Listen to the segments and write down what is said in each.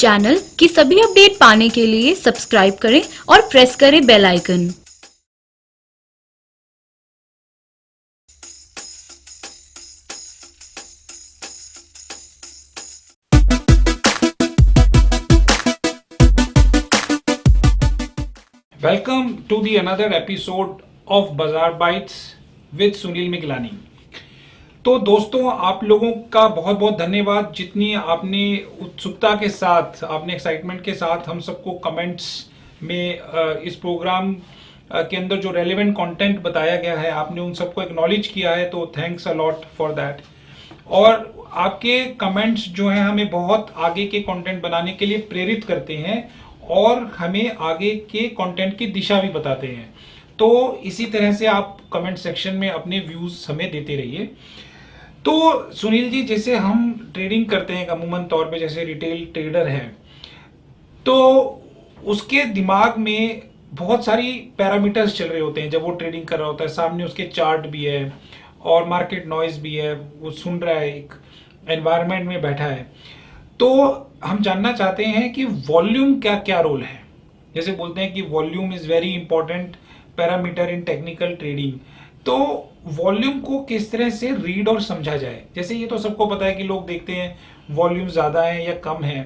Channel की सभी update पाने के लिए सब्सक्राइब करें और प्रेस करें bell icon. Welcome to the another episode of Bazaar Bites with Sunil Miglani. तो दोस्तों, आप लोगों का बहुत बहुत धन्यवाद जितनी आपने उत्सुकता के साथ, आपने एक्साइटमेंट के साथ हम सबको कमेंट्स में इस प्रोग्राम के अंदर जो रेलेवेंट कंटेंट बताया गया है आपने उन सबको एक्नॉलेज किया है, तो thanks a lot for that. और आपके कमेंट्स जो हैं हमें बहुत आगे के कंटेंट बनाने के लिए प्रेरित करते हैं और हमें आगे के कंटेंट की दिशा भी बताते हैं। तो इसी तरह से आप कमेंट सेक्शन में अपने व्यूज हमें देते रहिए। तो सुनील जी, जैसे हम ट्रेडिंग करते हैं अमूमन तौर पे, जैसे रिटेल ट्रेडर है, तो उसके दिमाग में बहुत सारी पैरामीटर्स चल रहे होते हैं जब वो ट्रेडिंग कर रहा होता है। सामने उसके चार्ट भी है और मार्केट नॉइज भी है, वो सुन रहा है, एक एनवायरनमेंट में बैठा है। तो हम जानना चाहते हैं कि वॉल्यूम क्या क्या रोल है। जैसे बोलते हैं कि volume is very important parameter in technical trading. तो वॉल्यूम को किस तरह से रीड और समझा जाए? जैसे ये तो सबको पता है कि लोग देखते हैं वॉल्यूम ज्यादा है या कम है,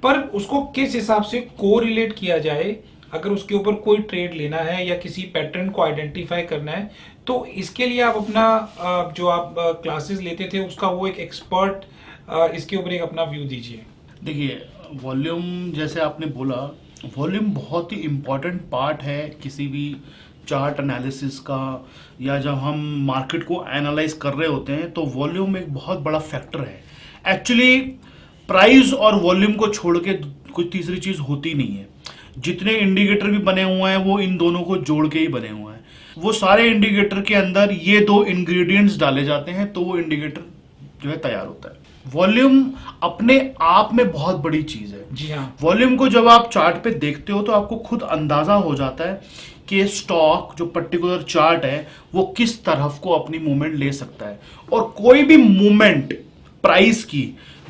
पर उसको किस हिसाब से कोरिलेट किया जाए अगर उसके ऊपर कोई ट्रेड लेना है या किसी पैटर्न को आइडेंटिफाई करना है। तो इसके लिए आप अपना जो आप क्लासेस लेते थे उसका वो एक एक्सपर्ट इसके ऊपर एक अपना व्यू दीजिए। देखिए, वॉल्यूम जैसे आपने बोला, वॉल्यूम बहुत ही इम्पॉर्टेंट पार्ट है किसी भी चार्ट एनालिसिस का, या जब हम मार्केट को एनालाइज कर रहे होते हैं तो वॉल्यूम एक बहुत बड़ा फैक्टर है। एक्चुअली प्राइस और वॉल्यूम को छोड़ के कोई तीसरी चीज़ होती नहीं है। जितने इंडिकेटर भी बने हुए हैं वो इन दोनों को जोड़ के ही बने हुए हैं। वो सारे इंडिकेटर के अंदर ये दो इंग्रेडिएंट्स डाले जाते हैं तो वो इंडिकेटर जो है तैयार होता है। वॉल्यूम अपने आप में बहुत बड़ी चीज है। जी हाँ। वॉल्यूम को जब आप चार्ट पे देखते हो तो आपको खुद अंदाजा हो जाता है कि स्टॉक जो पर्टिकुलर चार्ट है वो किस तरफ को अपनी मूवमेंट ले सकता है। और कोई भी मूवमेंट प्राइस की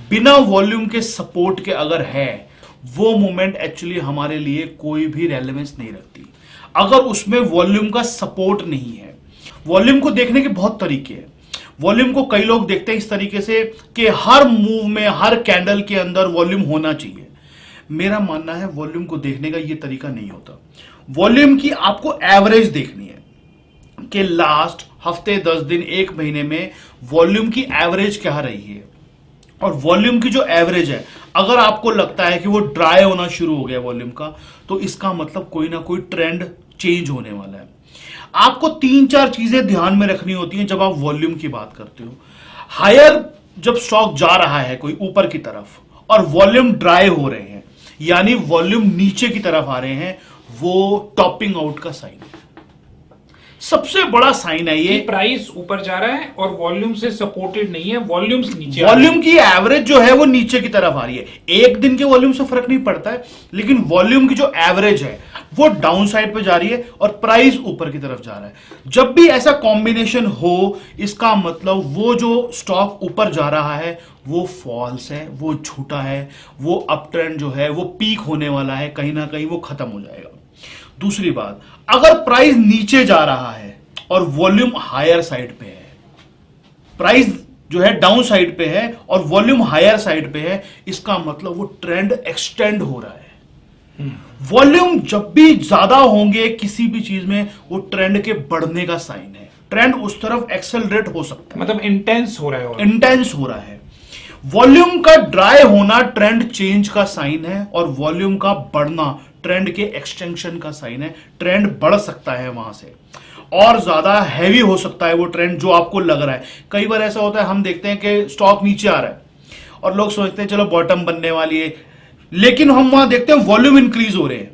बिना वॉल्यूम के सपोर्ट के अगर है, वो मूवमेंट एक्चुअली हमारे लिए कोई भी रेलेवेंस नहीं रखती अगर उसमें वॉल्यूम का सपोर्ट नहीं है। वॉल्यूम को देखने के बहुत तरीके हैं। वॉल्यूम को कई लोग देखते हैं इस तरीके से कि हर मूव में, हर कैंडल के अंदर वॉल्यूम होना चाहिए। मेरा मानना है वॉल्यूम को देखने का यह तरीका नहीं होता। वॉल्यूम की आपको एवरेज देखनी है कि लास्ट हफ्ते, 10 दिन, 1 महीने में वॉल्यूम की एवरेज क्या रही है। और वॉल्यूम की जो एवरेज है, अगर आपको लगता है कि वो ड्राई होना शुरू हो गया वॉल्यूम का, तो इसका मतलब कोई ना कोई ट्रेंड चेंज होने वाला है। आपको 3-4 चीजें ध्यान में रखनी होती हैं जब आप वॉल्यूम की बात करते हो। हायर जब स्टॉक जा रहा है कोई ऊपर की तरफ और वॉल्यूम ड्राई हो रहे हैं, यानी वॉल्यूम नीचे की तरफ आ रहे हैं, वो टॉपिंग आउट का साइन है। सबसे बड़ा साइन है ये। प्राइस ऊपर जा रहा है और वॉल्यूम से सपोर्टेड नहीं है, वॉल्यूम्स नीचे, वॉल्यूम की एवरेज जो है वो नीचे की तरफ आ रही है। एक दिन के वॉल्यूम से फर्क नहीं पड़ता है, लेकिन वॉल्यूम की जो एवरेज है वो डाउन साइड पे जा रही है और प्राइस ऊपर की तरफ जा रहा है। जब भी ऐसा कॉम्बिनेशन हो, इसका मतलब वो जो स्टॉक ऊपर जा रहा है वो फॉल्स है, वो झूठा है, वो अप ट्रेंड जो है वो पीक होने वाला है, कहीं ना कहीं वो खत्म हो जाएगा। दूसरी बात, अगर प्राइस नीचे जा रहा है और वॉल्यूम हायर साइड पे है, प्राइस जो है डाउन साइड पे है और वॉल्यूम हायर साइड पे है, इसका मतलब वो ट्रेंड एक्सटेंड हो रहा है। वॉल्यूम जब भी ज्यादा होंगे किसी भी चीज में, वो ट्रेंड के बढ़ने का साइन है। ट्रेंड उस तरफ एक्सेलरेट हो सकता है, मतलब इंटेंस हो रहा है, इंटेंस हो रहा है। वॉल्यूम का ड्राई होना ट्रेंड चेंज का साइन है और वॉल्यूम का बढ़ना ट्रेंड के एक्सटेंशन का साइन है। ट्रेंड बढ़ सकता है वहां से और ज्यादा हैवी हो सकता है वो ट्रेंड जो आपको लग रहा है। कई बार ऐसा होता है, हम देखते हैं कि स्टॉक नीचे आ रहा है और लोग सोचते हैं चलो बॉटम बनने वाली है, लेकिन हम वहां देखते हैं वॉल्यूम इंक्रीज हो रहे हैं।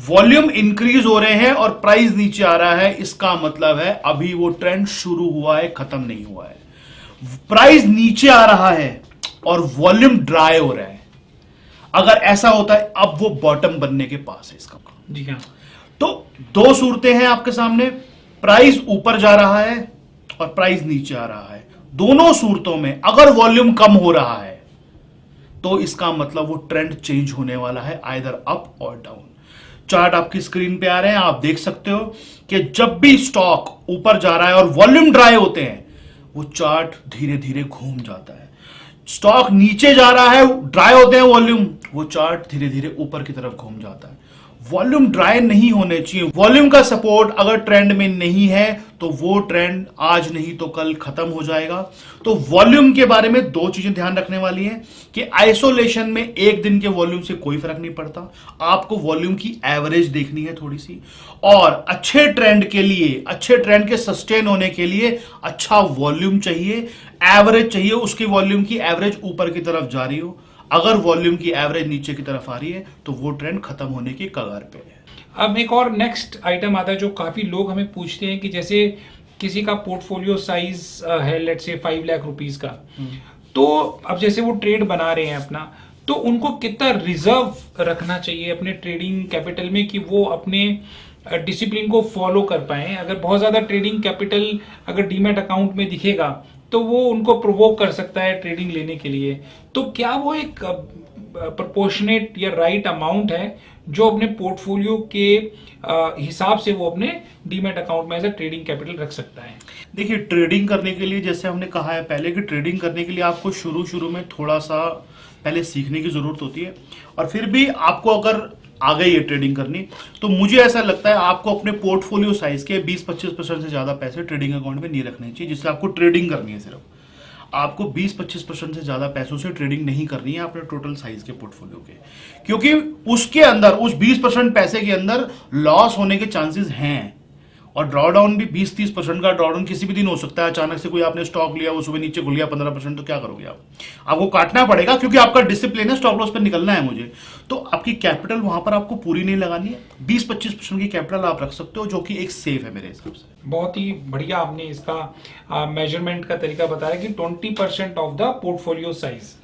वॉल्यूम इंक्रीज हो रहे हैं और प्राइस नीचे आ रहा है, इसका मतलब है अभी वो ट्रेंड शुरू हुआ है, खत्म नहीं हुआ है। प्राइस नीचे आ रहा है और वॉल्यूम ड्राई हो रहा है, अगर ऐसा होता है अब वो बॉटम बनने के पास है इसका। जी हाँ। तो दो सूरतें हैं आपके सामने, प्राइस ऊपर जा रहा है और प्राइस नीचे आ रहा है। दोनों सूरतों में अगर वॉल्यूम कम हो रहा है तो इसका मतलब वो ट्रेंड चेंज होने वाला है, आइदर अप और डाउन। चार्ट आपकी स्क्रीन पे आ रहे हैं, आप देख सकते हो कि जब भी स्टॉक ऊपर जा रहा है और वॉल्यूम ड्राई होते हैं, वो चार्ट धीरे धीरे घूम जाता है। स्टॉक नीचे जा रहा है, ड्राई होते हैं वॉल्यूम, वो चार्ट धीरे धीरे ऊपर की तरफ घूम जाता है। वॉल्यूम ड्राई नहीं होने चाहिए। वॉल्यूम का सपोर्ट अगर ट्रेंड में नहीं है तो वो ट्रेंड आज नहीं तो कल खत्म हो जाएगा। तो वॉल्यूम के बारे में दो चीजें ध्यान रखने वाली हैं कि आइसोलेशन में एक दिन के वॉल्यूम से कोई फर्क नहीं पड़ता, आपको वॉल्यूम की एवरेज देखनी है थोड़ी सी, और अच्छे ट्रेंड के लिए, अच्छे ट्रेंड के सस्टेन होने के लिए अच्छा वॉल्यूम चाहिए, एवरेज चाहिए, उसकी वॉल्यूम की एवरेज ऊपर की तरफ जा रही हो। अगर वॉल्यूम की एवरेज नीचे की तरफ आ रही है तो वो ट्रेंड खत्म होने की कगार पे है। अब एक और नेक्स्ट आइटम आता है जो काफी लोग हमें पूछते हैं कि जैसे किसी का पोर्टफोलियो साइज है लेट्स से 5 लाख रुपीस का, तो अब जैसे वो ट्रेड बना रहे हैं अपना, तो उनको कितना रिजर्व रखना चाहिए अपने ट्रेडिंग कैपिटल में कि वो अपने डिसिप्लिन को फॉलो कर पाए। अगर बहुत ज्यादा ट्रेडिंग कैपिटल अगर डीमैट अकाउंट में दिखेगा तो वो उनको प्रोवोक कर सकता है ट्रेडिंग लेने के लिए। तो क्या वो एक प्रोपोर्शनेट या राइट अमाउंट है जो अपने पोर्टफोलियो के हिसाब से वो अपने डीमैट अकाउंट में एज अ ट्रेडिंग कैपिटल रख सकता है? देखिए, ट्रेडिंग करने के लिए जैसे हमने कहा है पहले कि ट्रेडिंग करने के लिए आपको शुरू में थोड़ा सा पहले सीखने की जरूरत होती है, और फिर भी आपको अगर आ गई है ट्रेडिंग करनी, तो मुझे ऐसा लगता है आपको अपने पोर्टफोलियो साइज के 20-25% से ज्यादा पैसे ट्रेडिंग अकाउंट में नहीं रखने चाहिए, जिससे आपको ट्रेडिंग करनी है। सिर्फ आपको 20-25% से ज्यादा पैसों से ट्रेडिंग नहीं करनी है अपने टोटल साइज के पोर्टफोलियो के, क्योंकि उसके अंदर, उस 20% पैसे के अंदर लॉस होने के चांसेस हैं। और ड्रॉडाउन भी 20-30% का ड्रॉडाउन किसी भी दिन हो सकता है। अचानक से कोई आपने स्टॉक लिया, वो सुबह नीचे खुल गया 15%, तो क्या करोगे आप? आपको काटना पड़ेगा, क्योंकि आपका डिसिप्लिन है स्टॉप लॉस पर निकलना है मुझे। तो आपकी कैपिटल वहां पर आपको पूरी नहीं लगानी है, 20-25% की कैपिटल आप रख सकते हो, जो कि एक सेफ है मेरे हिसाब से। बहुत ही बढ़िया आपने इसका मेजरमेंट का तरीका बताया कि 20% ऑफ द पोर्टफोलियो साइज।